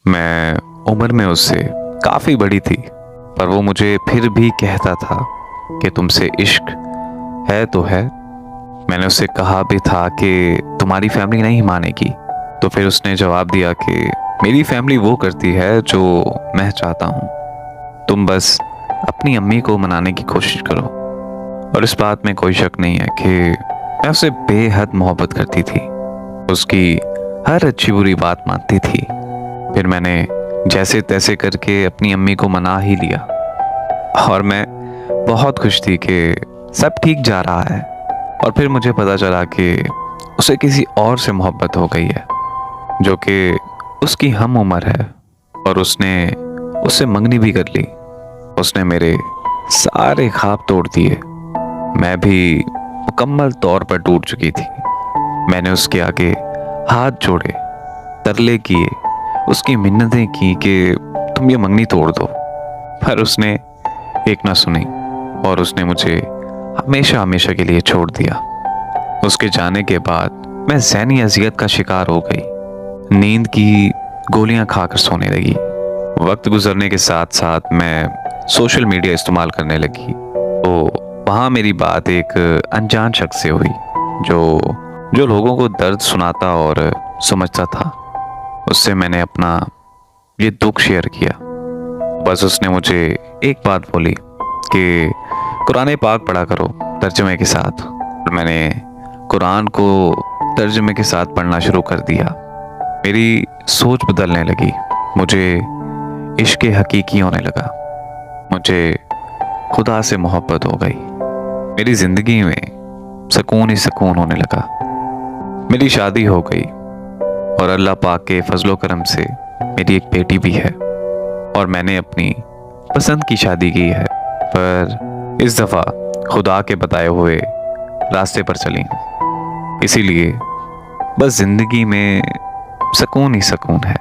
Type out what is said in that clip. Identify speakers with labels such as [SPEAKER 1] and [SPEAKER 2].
[SPEAKER 1] मैं उम्र में उससे काफ़ी बड़ी थी, पर वो मुझे फिर भी कहता था कि तुमसे इश्क है तो है। मैंने उससे कहा भी था कि तुम्हारी फैमिली नहीं मानेगी, तो फिर उसने जवाब दिया कि मेरी फैमिली वो करती है जो मैं चाहता हूँ, तुम बस अपनी अम्मी को मनाने की कोशिश करो। और इस बात में कोई शक नहीं है कि मैं उससे बेहद मोहब्बत करती थी, उसकी हर अच्छी बुरी बात मानती थी। फिर मैंने जैसे तैसे करके अपनी अम्मी को मना ही लिया और मैं बहुत खुश थी कि सब ठीक जा रहा है। और फिर मुझे पता चला कि उसे किसी और से मोहब्बत हो गई है जो कि उसकी हम उम्र है, और उसने उससे मंगनी भी कर ली। उसने मेरे सारे ख्वाब तोड़ दिए। मैं भी मुकम्मल तौर पर टूट चुकी थी। मैंने उसके आगे हाथ जोड़े, तरले किए, उसकी मिन्नतें की कि तुम ये मंगनी तोड़ दो, पर उसने एक ना सुनी और उसने मुझे हमेशा हमेशा के लिए छोड़ दिया। उसके जाने के बाद मैं ज़हनी अजियत का शिकार हो गई, नींद की गोलियां खाकर सोने लगी। वक्त गुजरने के साथ साथ मैं सोशल मीडिया इस्तेमाल करने लगी, तो वहाँ मेरी बात एक अनजान शख्स से हुई जो जो लोगों को दर्द सुनाता और समझता था। उससे मैंने अपना ये दुख शेयर किया। बस उसने मुझे एक बात बोली कि कुरान पाक पढ़ा करो तर्जुमे के साथ। और मैंने कुरान को तर्जुमे के साथ पढ़ना शुरू कर दिया। मेरी सोच बदलने लगी, मुझे इश्क हकीकी होने लगा, मुझे खुदा से मोहब्बत हो गई। मेरी ज़िंदगी में सुकून ही सुकून होने लगा। मेरी शादी हो गई और अल्लाह पाक के फजलो करम से मेरी एक बेटी भी है, और मैंने अपनी पसंद की शादी की है, पर इस दफ़ा खुदा के बताए हुए रास्ते पर चली हूँ। इसीलिए बस ज़िंदगी में सुकून ही सुकून है।